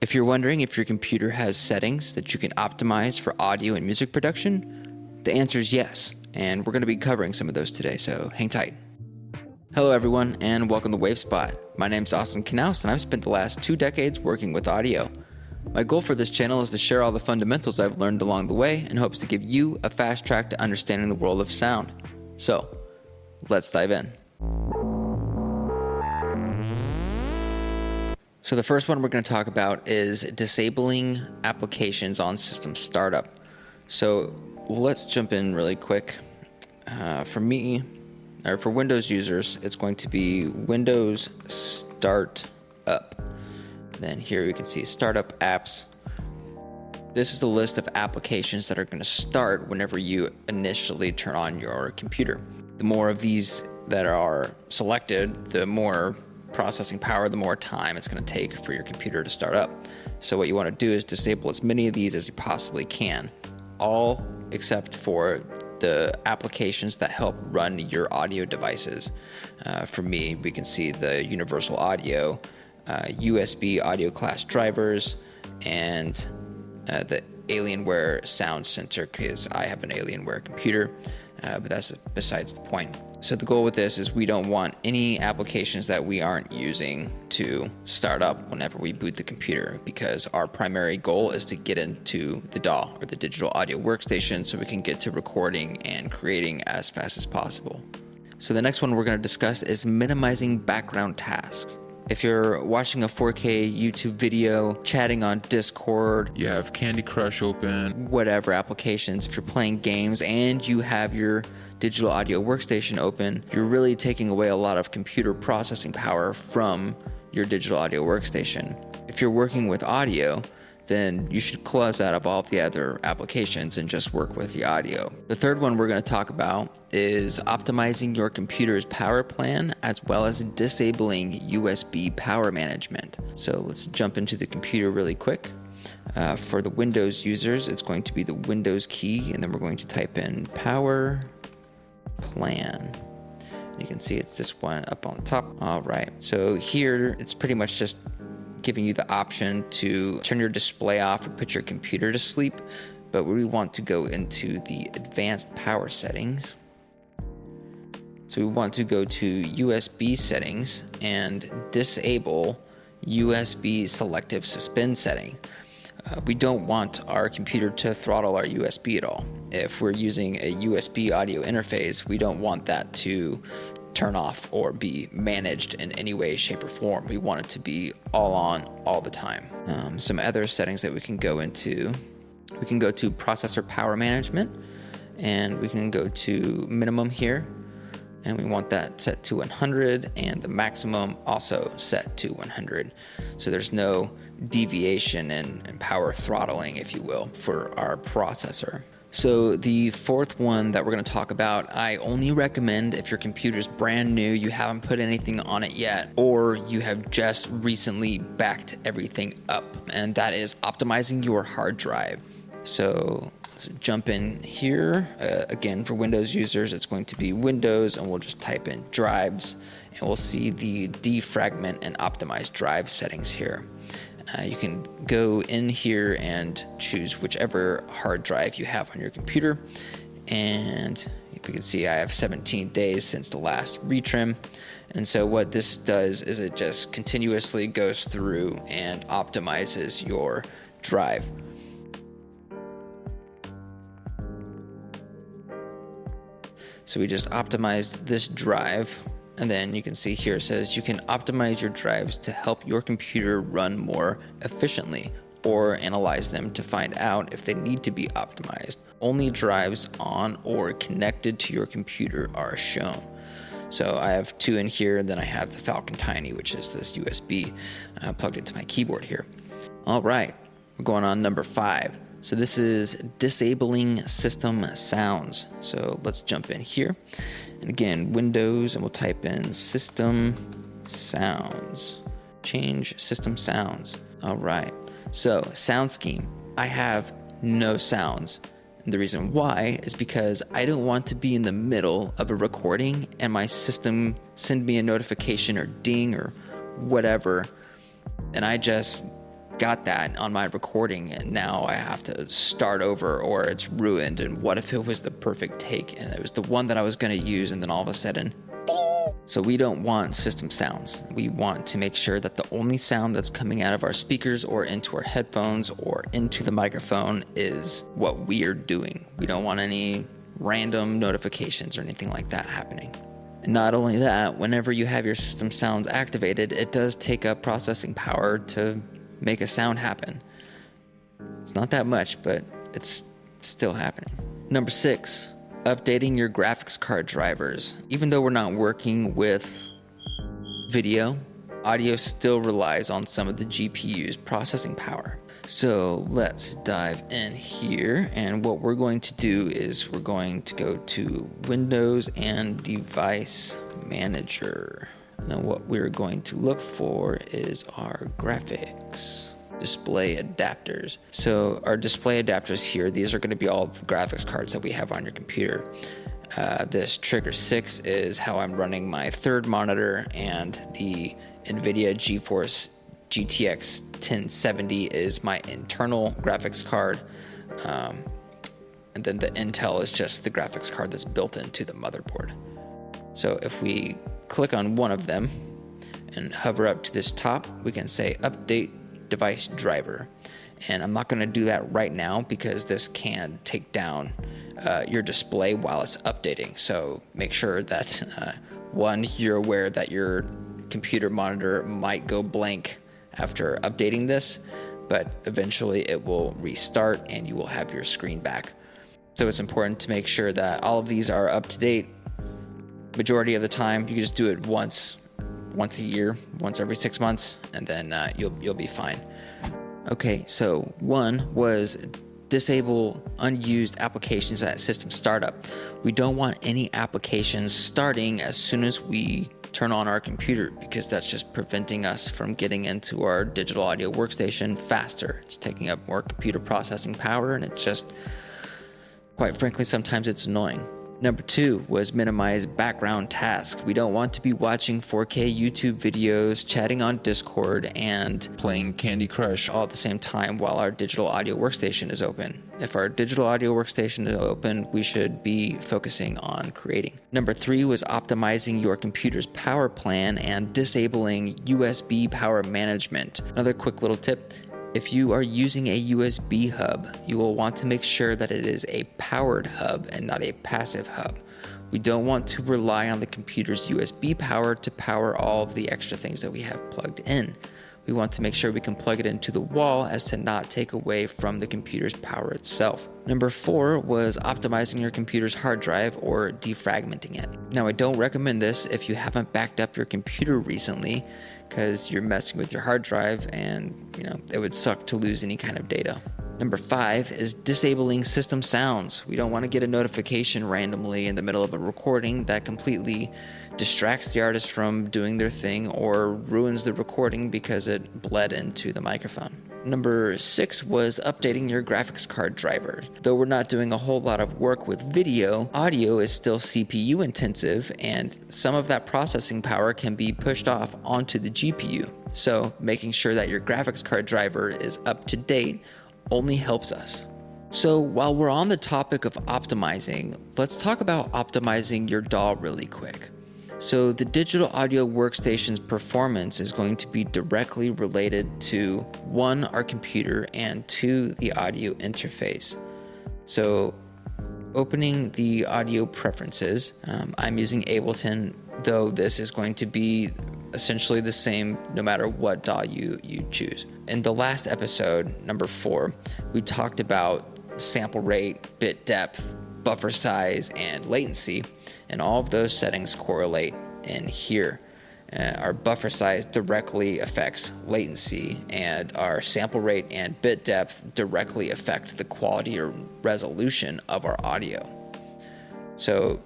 If you're wondering if your computer has settings that you can optimize for audio and music production, the answer is yes, and we're going to be covering some of those today, so hang tight. Hello everyone, and welcome to WaveSpot. My name's Austin Knaus, and I've spent the last 2 decades working with audio. My goal for this channel is to share all the fundamentals I've learned along the way in hopes to give you a fast track to understanding the world of sound. So, let's dive in. So the first one we're going to talk about is disabling applications on system startup. So let's jump in really quick. For me, or for Windows users, it's going to be Windows Startup. Then here you can see Startup Apps. This is the list of applications that are going to start whenever you initially turn on your computer. The more of these that are selected, the more processing power, the more time it's going to take for your computer to start up. So what you want to do is disable as many of these as you possibly can, all except for the applications that help run your audio devices. For me, we can see the Universal Audio, USB audio class drivers, and the Alienware Sound Center, because I have an Alienware computer, but that's besides the point. So the goal with this is we don't want any applications that we aren't using to start up whenever we boot the computer, because our primary goal is to get into the DAW, or the digital audio workstation, so we can get to recording and creating as fast as possible. So the next one we're going to discuss is minimizing background tasks. If you're watching a 4K YouTube video, chatting on Discord, you have Candy Crush open, whatever applications, if you're playing games and you have your digital audio workstation open, you're really taking away a lot of computer processing power from your digital audio workstation. If you're working with audio, then you should close out of all the other applications and just work with the audio. The third one we're going to talk about is optimizing your computer's power plan, as well as disabling USB power management. So let's jump into the computer really quick. For the Windows users, it's going to be the Windows key, and then we're going to type in power plan. You can see it's this one up on the top. All right, so here it's pretty much just giving you the option to turn your display off or put your computer to sleep, but we want to go into the advanced power settings. So we want to go to USB settings and disable USB selective suspend setting. We don't want our computer to throttle our USB at all. If we're using a USB audio interface, we don't want that to turn off or be managed in any way, shape, or form. We want it to be all on all the time. Some other settings that we can go into, we can go to processor power management, and we can go to minimum here, and we want that set to 100, and the maximum also set to 100. So there's no deviation and power throttling, if you will, for our processor. So the fourth one that we're going to talk about, I only recommend if your computer's brand new, you haven't put anything on it yet, or you have just recently backed everything up, and that is optimizing your hard drive. So let's jump in here. Again, for Windows users, it's going to be Windows, and we'll just type in drives, and we'll see the defragment and optimize drive settings here. You can go in here and choose whichever hard drive you have on your computer. And you can see I have 17 days since the last retrim. And so what this does is it just continuously goes through and optimizes your drive. So we just optimized this drive. And then you can see here it says you can optimize your drives to help your computer run more efficiently, or analyze them to find out if they need to be optimized. Only drives on or connected to your computer are shown. So I have 2 in here, and then I have the Falcon Tiny, which is this USB plugged into my keyboard here. All right, we're going on number 5. So this is disabling system sounds. So let's jump in here. And again, Windows, and we'll type in system sounds. Change system sounds. All right. So sound scheme. I have no sounds. And the reason why is because I don't want to be in the middle of a recording and my system send me a notification or ding or whatever, and I just got that on my recording and now I have to start over or it's ruined? And what if it was the perfect take and it was the one that I was going to use and then all of a sudden, ding! So we don't want system sounds. We want to make sure that the only sound that's coming out of our speakers or into our headphones or into the microphone is what we are doing. We don't want any random notifications or anything like that happening. And not only that, whenever you have your system sounds activated, it does take up processing power to make a sound happen. It's not that much, but it's still happening. Number 6, updating your graphics card drivers. Even though we're not working with video, audio still relies on some of the GPU's processing power. So let's dive in here, and what we're going to do is we're going to go to Windows and Device Manager. And then what we're going to look for is our graphics display adapters. So our display adapters here, these are going to be all the graphics cards that we have on your computer. This trigger 6 is how I'm running my third monitor, and the NVIDIA GeForce GTX 1070 is my internal graphics card, and then the Intel is just the graphics card that's built into the motherboard. So if we click on one of them and hover up to this top, we can say update device driver, and I'm not going to do that right now because this can take down your display while it's updating. So make sure that one, you're aware that your computer monitor might go blank after updating this, but eventually it will restart and you will have your screen back. So it's important to make sure that all of these are up to date. Majority of the time, you can just do it once a year, once every 6 months, and then you'll be fine. Okay, so one was disable unused applications at system startup. We don't want any applications starting as soon as we turn on our computer, because that's just preventing us from getting into our digital audio workstation faster. It's taking up more computer processing power, and it's just, quite frankly, sometimes it's annoying. Number 2 was minimize background tasks. We don't want to be watching 4K YouTube videos, chatting on Discord, and playing Candy Crush all at the same time while our digital audio workstation is open. If our digital audio workstation is open, we should be focusing on creating. Number 3 was optimizing your computer's power plan and disabling USB power management. Another quick little tip. If you are using a USB hub, you will want to make sure that it is a powered hub and not a passive hub. We don't want to rely on the computer's USB power to power all of the extra things that we have plugged in. We want to make sure we can plug it into the wall as to not take away from the computer's power itself. Number 4 was optimizing your computer's hard drive or defragmenting it. Now, I don't recommend this if you haven't backed up your computer recently, because you're messing with your hard drive and it would suck to lose any kind of data. Number 5 is disabling system sounds. We don't want to get a notification randomly in the middle of a recording that completely distracts the artist from doing their thing or ruins the recording because it bled into the microphone. Number 6 was updating your graphics card driver. Though we're not doing a whole lot of work with video, audio is still CPU intensive, and some of that processing power can be pushed off onto the GPU. So making sure that your graphics card driver is up to date only helps us. So while we're on the topic of optimizing, let's talk about optimizing your DAW really quick. So the digital audio workstation's performance is going to be directly related to 1, our computer, and 2, the audio interface. So opening the audio preferences, I'm using Ableton, though this is going to be essentially the same no matter what DAW you choose. In the last episode, number 4, we talked about sample rate, bit depth, buffer size, and latency, and all of those settings correlate in here. Our buffer size directly affects latency, and our sample rate and bit depth directly affect the quality or resolution of our audio. So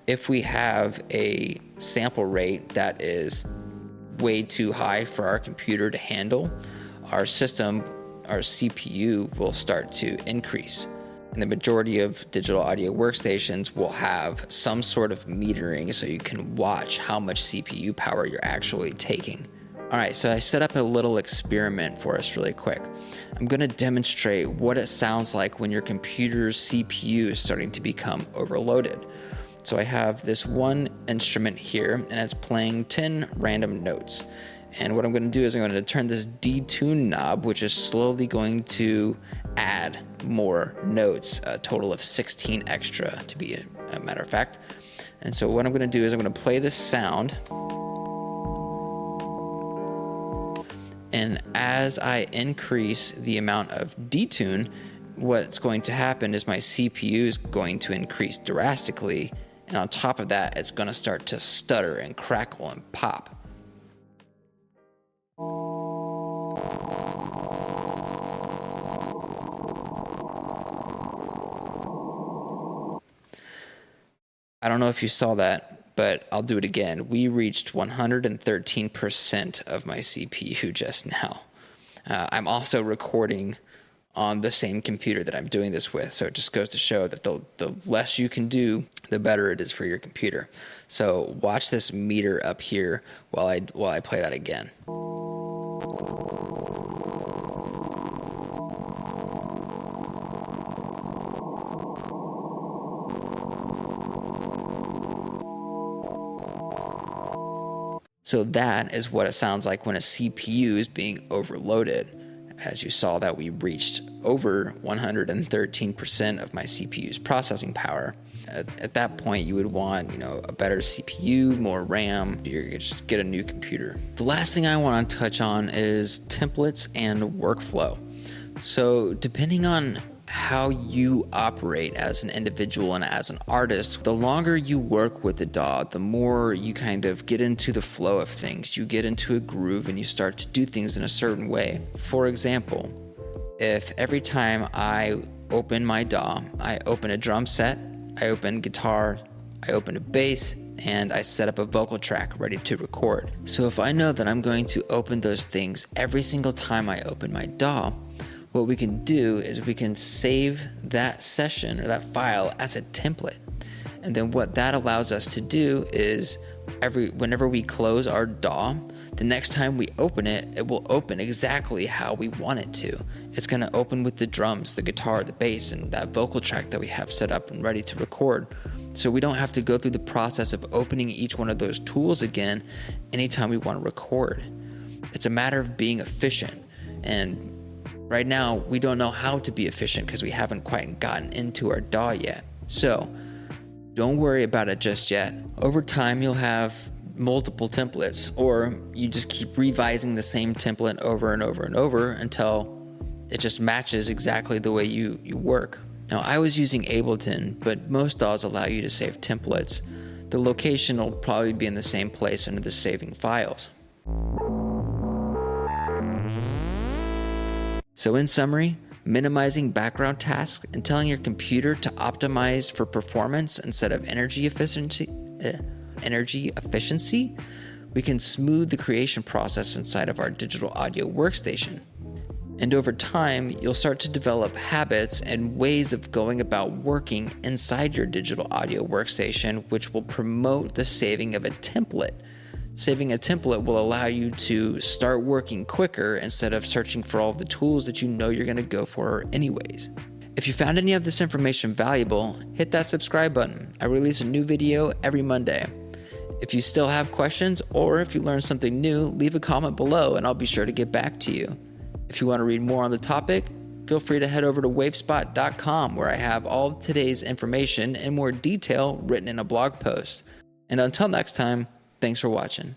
if we have a sample rate that is way too high for our computer to handle, our system, our CPU will start to increase. And the majority of digital audio workstations will have some sort of metering so you can watch how much CPU power you're actually taking. All right, so I set up a little experiment for us really quick. I'm gonna demonstrate what it sounds like when your computer's CPU is starting to become overloaded. So I have this one instrument here, and it's playing 10 random notes. And what I'm gonna do is I'm gonna turn this detune knob, which is slowly going to add more notes, a total of 16 extra to be a matter of fact. And so what I'm gonna do is I'm gonna play this sound. And as I increase the amount of detune, what's going to happen is my CPU is going to increase drastically. And on top of that, it's going to start to stutter and crackle and pop. I don't know if you saw that, but I'll do it again. We reached 113% of my CPU just now. I'm also recording on the same computer that I'm doing this with, so it just goes to show that the less you can do, the better it is for your computer. So watch this meter up here while I play that again. So that is what it sounds like when a CPU is being overloaded. As you saw that we reached over 113% of my CPU's processing power. At that point, you would want, a better CPU, more RAM. You just get a new computer. The last thing I want to touch on is templates and workflow. So depending on how you operate as an individual and as an artist, the longer you work with the DAW, the more you kind of get into the flow of things. You get into a groove and you start to do things in a certain way. For example, if every time I open my DAW, I open a drum set, I open guitar, I open a bass, and I set up a vocal track ready to record. So if I know that I'm going to open those things every single time I open my DAW, what we can do is we can save that session or that file as a template. And then what that allows us to do is whenever we close our DAW, the next time we open it, it will open exactly how we want it to. It's gonna open with the drums, the guitar, the bass, and that vocal track that we have set up and ready to record. So we don't have to go through the process of opening each one of those tools again anytime we want to record. It's a matter of being efficient. And right now, we don't know how to be efficient because we haven't quite gotten into our DAW yet. So don't worry about it just yet. Over time, you'll have multiple templates, or you just keep revising the same template over and over and over until it just matches exactly the way you work. Now, I was using Ableton, but most DAWs allow you to save templates. The location will probably be in the same place under the saving files. So in summary, minimizing background tasks and telling your computer to optimize for performance instead of energy efficiency, we can smooth the creation process inside of our digital audio workstation. And over time, you'll start to develop habits and ways of going about working inside your digital audio workstation, which will promote the saving of a template. Saving a template will allow you to start working quicker instead of searching for all of the tools that you know you're going to go for anyways. If you found any of this information valuable, hit that subscribe button. I release a new video every Monday. If you still have questions or if you learned something new, leave a comment below and I'll be sure to get back to you. If you want to read more on the topic, feel free to head over to wavespot.com where I have all of today's information in more detail written in a blog post. And until next time, thanks for watching.